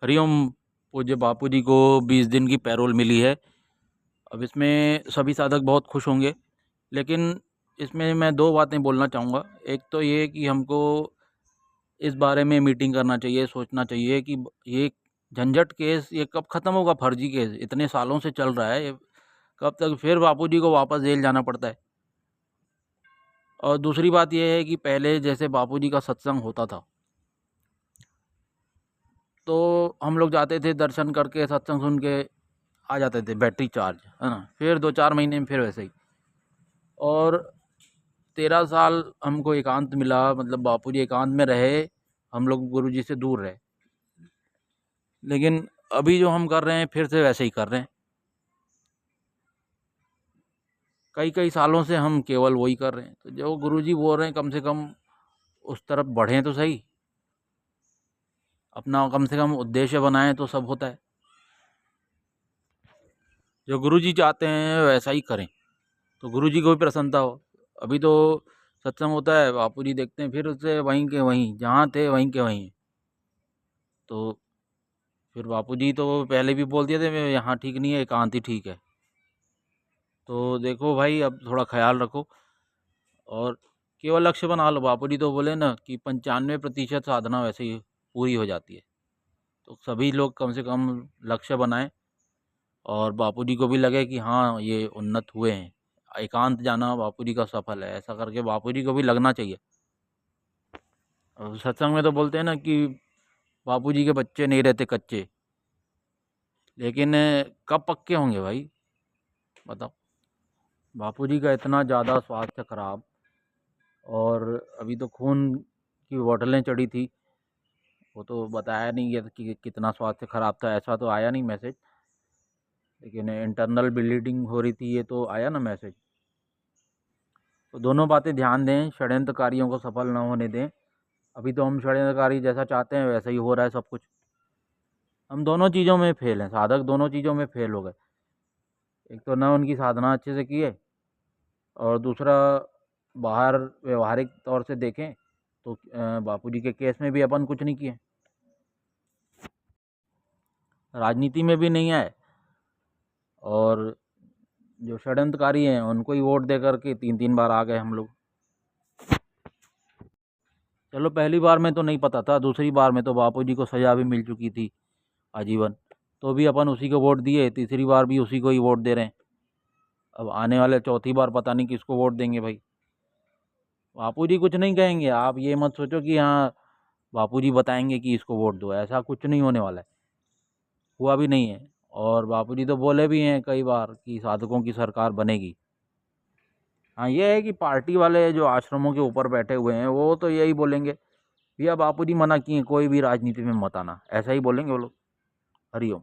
हरिओम। पूज्य बापू जी को 20 दिन की पैरोल मिली है। अब इसमें सभी साधक बहुत खुश होंगे, लेकिन इसमें मैं 2 बातें बोलना चाहूँगा। एक तो ये कि हमको इस बारे में मीटिंग करना चाहिए, सोचना चाहिए कि ये झंझट केस ये कब ख़त्म होगा। फर्जी केस इतने सालों से चल रहा है, ये कब तक फिर बापू जी को वापस जेल जाना पड़ता है। और दूसरी बात ये है कि पहले जैसे बापू जी का सत्संग होता था, तो हम लोग जाते थे दर्शन करके, सत्संग सुन के आ जाते थे, बैटरी चार्ज है ना। फिर 2-4 महीने में फिर वैसे ही। और 13 साल हमको एकांत मिला, मतलब बापूजी एकांत में रहे, हम लोग गुरुजी से दूर रहे। लेकिन अभी जो हम कर रहे हैं फिर से वैसे ही कर रहे हैं। कई सालों से हम केवल वही कर रहे हैं। तो जो गुरुजी बोल रहे हैं कम से कम उस तरफ बढ़ें तो सही, अपना कम से कम उद्देश्य बनाएं तो सब होता है। जो गुरुजी चाहते हैं वैसा ही करें तो गुरुजी को भी प्रसन्नता हो। अभी तो सत्संग होता है, बापूजी देखते हैं फिर उससे वहीं के वहीं, जहाँ थे वहीं के वहीं। तो फिर बापूजी तो पहले भी बोल दिए थे मैं यहाँ ठीक नहीं है, एकांत ही ठीक है। तो देखो भाई, अब थोड़ा ख्याल रखो और केवल लक्ष्य बना लो। बापूजी तो बोले ना कि 95% साधना वैसे ही पूरी हो जाती है। तो सभी लोग कम से कम लक्ष्य बनाएं और बापूजी को भी लगे कि हाँ ये उन्नत हुए हैं, एकांत जाना बापूजी का सफल है, ऐसा करके बापूजी को भी लगना चाहिए। और सत्संग में तो बोलते हैं ना कि बापूजी के बच्चे नहीं रहते कच्चे, लेकिन कब पक्के होंगे भाई, बताओ। बापूजी का इतना ज़्यादा स्वास्थ्य खराब, और अभी तो खून की बोतलें चढ़ी थी, वो तो बताया नहीं गया कि कितना स्वास्थ्य खराब था, ऐसा तो आया नहीं मैसेज। लेकिन इंटरनल ब्लीडिंग हो रही थी, ये तो आया ना मैसेज। तो दोनों बातें ध्यान दें, षड्यंत्रकारियों को सफल न होने दें। अभी तो हम षड्यंत्रकारी जैसा चाहते हैं वैसा ही हो रहा है सब कुछ। हम दोनों चीज़ों में फेल हैं, साधक दोनों चीज़ों में फेल हो गए। एक तो ना उनकी साधना अच्छे से की है, और दूसरा बाहर व्यवहारिक तौर से देखें तो बापूजी के केस में भी अपन कुछ नहीं किए, राजनीति में भी नहीं आए, और जो षड्यंत्रकारी हैं उनको ही वोट दे करके 3-3 बार आ गए हम लोग। चलो पहली बार में तो नहीं पता था, दूसरी बार में तो बापूजी को सज़ा भी मिल चुकी थी आजीवन, तो भी अपन उसी को वोट दिए, तीसरी बार भी उसी को ही वोट दे रहे हैं। अब आने वाले चौथी बार पता नहीं किसको वोट देंगे भाई। बापूजी कुछ नहीं कहेंगे, आप ये मत सोचो कि हाँ बापूजी बताएंगे कि इसको वोट दो, ऐसा कुछ नहीं होने वाला है, हुआ भी नहीं है। और बापूजी तो बोले भी हैं कई बार कि साधकों की सरकार बनेगी। हाँ ये है कि पार्टी वाले जो आश्रमों के ऊपर बैठे हुए हैं वो तो यही बोलेंगे, भैया बापूजी मना किए कोई भी राजनीति में मत आना, ऐसा ही बोलेंगे वो लोग। हरिओम।